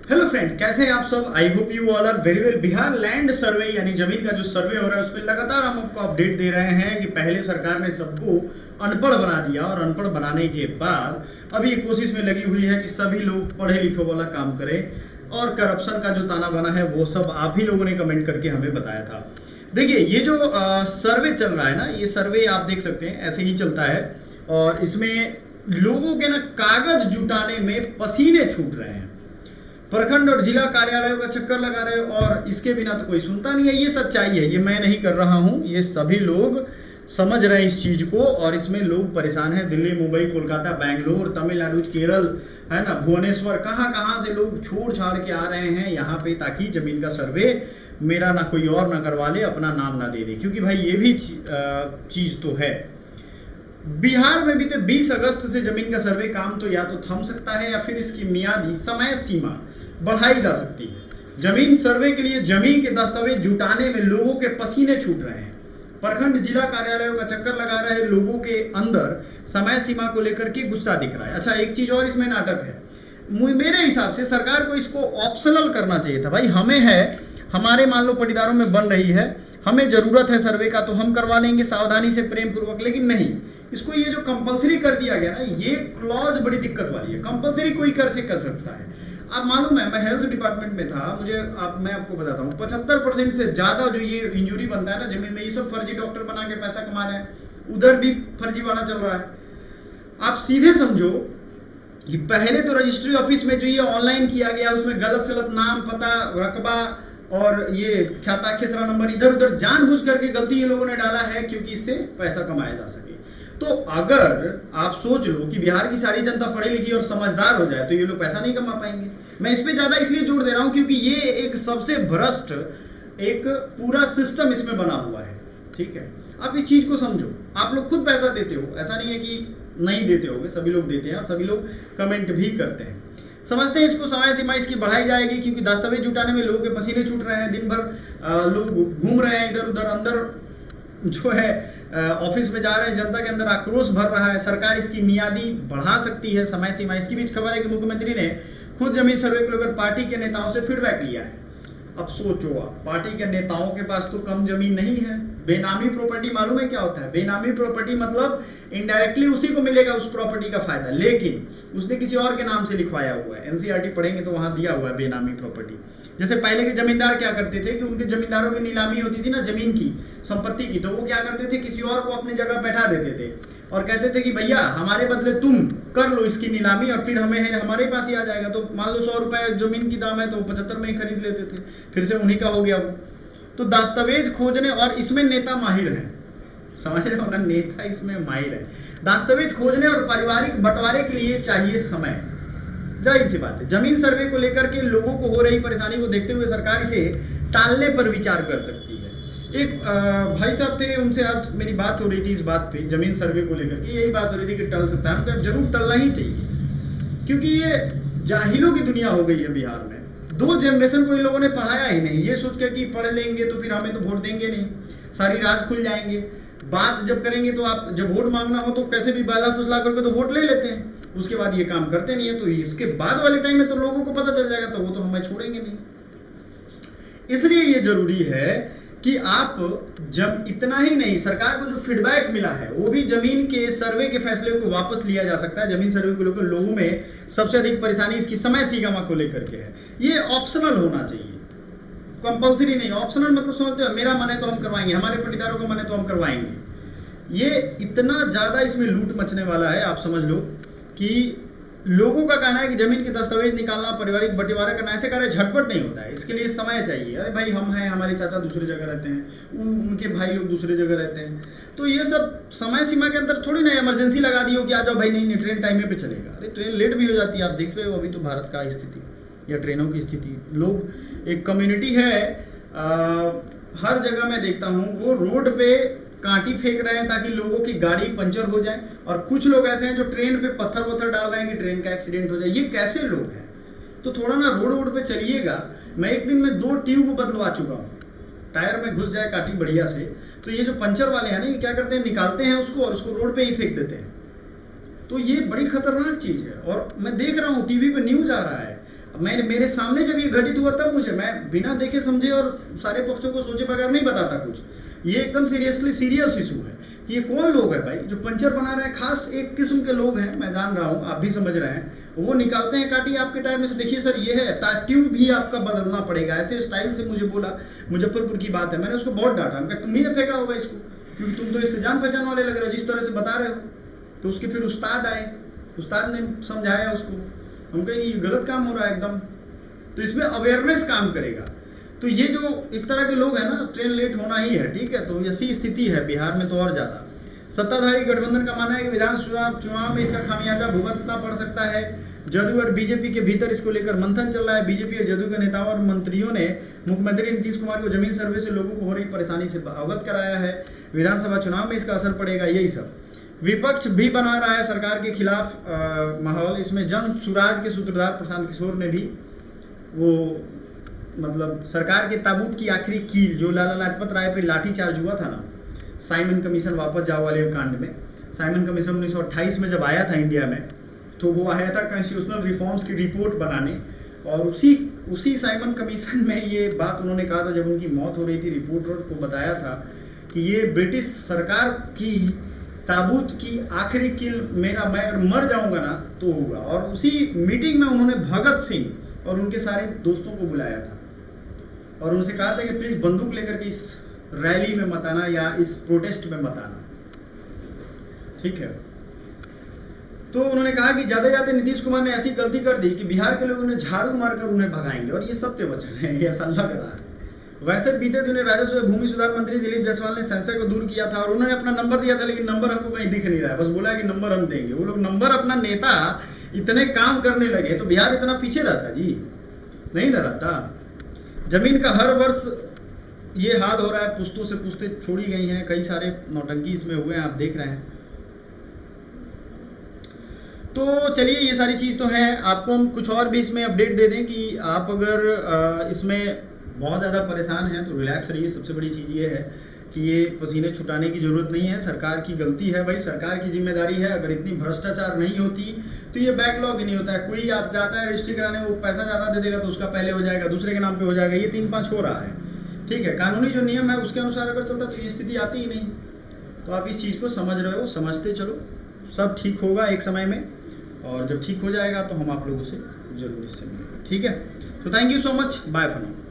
Hello friends, कैसे हैं आप सब। I hope you all are very well. Bihar land survey यानी जमीन का जो सर्वे हो रहा है उस पर लगातार हम आपको अपडेट दे रहे हैं कि पहले सरकार ने सबको अनपढ़ बना दिया और अनपढ़ बनाने के बाद अब ये कोशिश में लगी हुई है कि सभी लोग पढ़े लिखे वाला काम करें और करप्शन का जो ताना बाना है वो सब आप ही लोगों ने कमेंट करके हमें बताया था। देखिए, ये जो सर्वे चल रहा है ना, ये सर्वे आप देख सकते हैं ऐसे ही चलता है और इसमें लोगों के ना कागज जुटाने में पसीने छूट रहे हैं। प्रखंड और जिला कार्यालयों का चक्कर लगा रहे हो और इसके बिना तो कोई सुनता नहीं है। ये सच्चाई है, ये मैं नहीं कर रहा हूं, ये सभी लोग समझ रहे हैं इस चीज को और इसमें लोग परेशान हैं। दिल्ली, मुंबई, कोलकाता, बैंगलोर, तमिलनाडु, केरल, है ना, भुवनेश्वर, कहां कहां से लोग छोड़ छाड़ के आ रहे हैं यहाँ पे ताकि जमीन का सर्वे मेरा ना कोई और ना करवा ले, अपना नाम ना दे दे। क्योंकि भाई ये भी चीज तो है। बिहार में बीते 20 अगस्त से जमीन का सर्वे काम तो या तो थम सकता है या फिर इसकी मियादी समय सीमा बढ़ाई जा सकती है। जमीन सर्वे के लिए जमीन के दस्तावेज जुटाने में लोगों के पसीने छूट रहे हैं। प्रखंड जिला कार्यालयों का चक्कर लगा रहे लोगों के अंदर समय सीमा को लेकर के गुस्सा दिख रहा है। अच्छा, एक चीज और इसमें नाटक है। मेरे हिसाब से सरकार को इसको ऑप्शनल करना चाहिए था। भाई हमें है, हमारे मान लो पटीदारों में बन रही है, हमें जरूरत है सर्वे का तो हम करवा लेंगे सावधानी से, प्रेम पूर्वक। लेकिन नहीं, इसको ये जो कंपलसरी कर दिया गया ना, ये क्लॉज बड़ी दिक्कत वाली है। कंपलसरी कोई कर सकता है। अब मालूम है, मैं हेल्थ डिपार्टमेंट में था, मैं आपको बताता हूँ 75% से ज्यादा जो ये इंजुरी बनता है ना जमीन में, ये सब फर्जी डॉक्टर बना के पैसा कमा रहे हैं। उधर भी फर्जीवाड़ा चल रहा है। आप सीधे समझो कि पहले तो रजिस्ट्री ऑफिस में जो ये ऑनलाइन किया गया उसमें गलत सलत नाम, पता, रकबा और ये खाता खेसरा नंबर इधर उधर जानबूझ करके गलती ये लोगों ने डाला है क्योंकि इससे पैसा कमाया जा सके। तो अगर आप सोच लो कि बिहार की सारी जनता पढ़ी लिखी और समझदार हो जाए तो ये लोग पैसा नहीं कमा पाएंगे। मैं इस पे ज्यादा इसलिए जोर दे रहा हूं क्योंकि ये एक सबसे भ्रष्ट एक पूरा सिस्टम इसमें बना हुआ है। ठीक है, आप इस चीज को समझो। आप लोग खुद पैसा देते हो, ऐसा नहीं है कि नहीं देते होगे, सभी लोग देते हैं और सभी लोग कमेंट भी करते हैं। समझते हैं इसको समय सीमा इसकी बढ़ाई जाएगी क्योंकि दस्तावेज जुटाने में लोगों के पसीने छूट रहे हैं। दिन भर लोग घूम रहे हैं इधर उधर, अंदर जो है ऑफिस में जा रहे हैं, जनता के अंदर आक्रोश भर रहा है। सरकार इसकी मियादी बढ़ा सकती है, समय सीमा। इसके बीच खबर है कि मुख्यमंत्री ने खुद जमीन सर्वे को लेकर पार्टी के नेताओं से फीडबैक लिया है। अब सोचो, आप पार्टी के नेताओं के पास तो कम जमीन नहीं है। बेनामी प्रॉपर्टी मालूम है क्या होता है? बेनामी प्रॉपर्टी मतलब इनडायरेक्टली उसी को मिलेगा उस प्रॉपर्टी का फायदा, लेकिन उसने किसी और के नाम से लिखवाया हुआ है। एनसीईआरटी पढ़ेंगे तो वहां दिया हुआ है बेनामी प्रॉपर्टी। जैसे पहले के जमींदार क्या करते थे कि उनके जमींदारों की नीलामी होती थी ना जमीन की, संपत्ति की, तो वो क्या करते थे, किसी और को अपनी जगह बैठा देते थे और कहते थे कि भैया हमारे बदले तुम कर लो इसकी नीलामी और फिर हमें हमारे पास ही आ जाएगा। तो मान लो 100 रुपए जमीन की दाम है तो 75 में ही खरीद लेते थे, फिर से उन्हीं का हो गया वो। तो दस्तावेज खोजने, और इसमें नेता माहिर हैं, समझ रहे हो ना, नेता इसमें माहिर है। दस्तावेज खोजने और पारिवारिक बंटवारे के लिए चाहिए समय। जाहिर सी बात है, जमीन सर्वे को लेकर के लोगों को हो रही परेशानी को देखते हुए सरकार इसे टालने पर विचार कर सकती है। एक भाई साहब थे, उनसे आज मेरी बात हो रही थी इस बात पे, जमीन सर्वे को लेकर के यही बात हो रही थी कि टल सकता है। जरूर टलना ही चाहिए क्योंकि ये जाहिलों की दुनिया हो गई है बिहार में। 2 जनरेशन को इन लोगों ने पढ़ाया ही नहीं, ये सोच के कि पढ़ लेंगे तो फिर हमें तो वोट देंगे नहीं, सारी राज खुल जाएंगे। बात जब करेंगे तो आप जब वोट मांगना हो तो कैसे भी बाला फुसला करके तो वोट ले लेते हैं, उसके बाद ये काम करते नहीं है। तो इसके बाद वाले टाइम में तो लोगों को पता चल जाएगा तो वो तो हमें छोड़ेंगे नहीं। इसलिए ये जरूरी है कि आप जब इतना ही नहीं, सरकार को जो फीडबैक मिला है वो भी जमीन के सर्वे के फैसले को वापस लिया जा सकता है। जमीन सर्वे को लेकर लोगों में सबसे अधिक परेशानी इसकी समय सीमा को लेकर के है। ये ऑप्शनल होना चाहिए, कंपलसरी नहीं। ऑप्शनल मतलब समझते हो, मेरा मन है तो हम करवाएंगे, हमारे पटीदारों का मन है तो हम करवाएंगे। ये इतना ज्यादा इसमें लूट मचने वाला है, आप समझ लो कि लोगों का कहना है कि जमीन के दस्तावेज निकालना, पारिवारिक बंटवारा करना, ऐसे कार्य झटपट नहीं होता है, इसके लिए समय चाहिए। अरे भाई हम हैं, हमारे चाचा दूसरी जगह रहते हैं, उनके भाई लोग दूसरी जगह रहते हैं, तो ये सब समय सीमा के अंदर थोड़ी ना इमरजेंसी लगा दी हो कि आ जाओ भाई, नहीं ट्रेन टाइम पे चलेगा। अरे ट्रेन लेट भी हो जाती है, आप देख रहे हो अभी तो भारत का स्थिति या ट्रेनों की स्थिति। लोग, एक कम्युनिटी है हर जगह मैं देखता हूँ, वो रोड पे कांटी फेंक रहे हैं ताकि लोगों की गाड़ी पंचर हो जाए, और कुछ लोग ऐसे हैं जो ट्रेन पे पत्थर वत्थर डाल रहे हैं कि ट्रेन का एक्सीडेंट हो जाए। ये कैसे लोग हैं? तो थोड़ा ना रोड पे चलिएगा। मैं एक दिन में 2 ट्यूब बदलवा चुका हूँ, टायर में घुस जाए कांटी बढ़िया से। तो ये जो पंचर वाले हैं ना, ये क्या करते हैं, निकालते हैं उसको और उसको रोड पे ही फेंक देते हैं। तो ये बड़ी खतरनाक चीज है और मैं देख रहा हूँ टीवी पे न्यूज आ रहा है। मेरे सामने जब ये घटित हुआ तब मैं बिना देखे समझे और सारे पक्षों को सोचे बगैर नहीं बताता कुछ। ये एकदम सीरियस इशू है। ये कौन लोग है भाई जो पंचर बना रहे हैं? खास एक किस्म के लोग हैं, मैं जान रहा हूँ, आप भी समझ रहे हैं। वो निकालते हैं काटी आपके टायर में से, देखिए सर ये है, ट्यूब भी आपका बदलना पड़ेगा। ऐसे स्टाइल से मुझे बोला, मुजफ्फरपुर की बात है, मैंने उसको बहुत डांटा। तुम ही ने फेंका होगा इसको, क्योंकि तुम तो इससे जान पहचान वाले लग रहे हो जिस तरह से बता रहे हो। तो उसके फिर उस्ताद आए, उस्ताद ने समझाया उसको। हम कहें ये गलत काम हो रहा है एकदम। तो इसमें अवेयरनेस काम करेगा। तो ये जो इस तरह के लोग हैं ना, ट्रेन लेट होना ही है, ठीक है। तो ऐसी स्थिति है बिहार में तो और ज़्यादा। सत्ताधारी गठबंधन का मानना है कि विधानसभा चुनाव में इसका खामियाजा भुगतना पड़ सकता है। जदयू और बीजेपी के भीतर इसको लेकर मंथन चल रहा है। बीजेपी और जदयू के नेताओं और मंत्रियों ने मुख्यमंत्री नीतीश कुमार को जमीन सर्वे से लोगों को हो रही परेशानी से अवगत कराया है। विधानसभा चुनाव में इसका असर पड़ेगा, यही सब। विपक्ष भी बना रहा है सरकार के खिलाफ माहौल। इसमें जन सुराज के सूत्रधार प्रशांत किशोर ने भी वो मतलब सरकार के ताबूत की आखिरी कील, जो लाला लाजपत राय पे लाठीचार्ज हुआ था ना, साइमन कमीशन वापस जाओ वाले कांड में। साइमन कमीशन 1928 में जब आया था इंडिया में, तो वो आया था कॉन्स्टिट्यूशनल रिफॉर्म्स की रिपोर्ट बनाने। और उसी साइमन कमीशन में ये बात उन्होंने कहा था जब उनकी मौत हो रही थी। रिपोर्टर को बताया था कि ये ब्रिटिश सरकार की ताबूत की आखिरी कील मेरा, मैं अगर मर जाऊंगा ना तो होगा। और उसी मीटिंग में उन्होंने भगत सिंह और उनके सारे दोस्तों को बुलाया था और उनसे कहा था कि प्लीज बंदूक लेकर के इस रैली में मत आना या इस प्रोटेस्ट में मत आना, ठीक है। तो उन्होंने कहा कि ज्यादा ज्यादा नीतीश कुमार ने ऐसी गलती कर दी कि बिहार के लोग उन्हें झाड़ू मारकर उन्हें भगाएंगे, और ये सत्य वचन है, ये ऐसा लग रहा है। वैसे बीते दिनों राजस्व एवं भूमि सुधार मंत्री दिलीप जायसवाल ने संशय को दूर किया था और उन्होंने अपना नंबर दिया था, लेकिन नंबर हमको कहीं दिख नहीं रहा है। बस बोला कि नंबर हम देंगे। वो लोग नंबर, अपना नेता इतने काम करने लगे तो बिहार इतना पीछे रहता जी, नहीं ना रहता। जमीन का हर वर्ष ये हाल हो रहा है, पुश्तों से पुश्तें छोड़ी गई हैं, कई सारे नौटंकी इसमें हुए हैं, आप देख रहे हैं। तो चलिए, ये सारी चीज़ तो है। आपको हम कुछ और भी इसमें अपडेट दे दें कि आप अगर इसमें बहुत ज़्यादा परेशान हैं तो रिलैक्स रहिए। सबसे बड़ी चीज़ ये है कि ये पसीने छुटाने की ज़रूरत नहीं है, सरकार की गलती है भाई, सरकार की जिम्मेदारी है। अगर इतनी भ्रष्टाचार नहीं होती तो ये बैकलॉग ही नहीं होता है। कोई आप जाता है रजिस्ट्री कराने, वो पैसा ज़्यादा दे देगा तो उसका पहले हो जाएगा, दूसरे के नाम पे हो जाएगा, ये 3-5 हो रहा है, ठीक है। कानूनी जो नियम है उसके अनुसार अगर चलता तो ये स्थिति आती ही नहीं। तो आप इस चीज़ को समझ रहे हो, समझते चलो, सब ठीक होगा एक समय में। और जब ठीक हो जाएगा तो हम आप लोगों से जरूर इससे मिलेंगे, ठीक है। तो thank you so much, bye for now.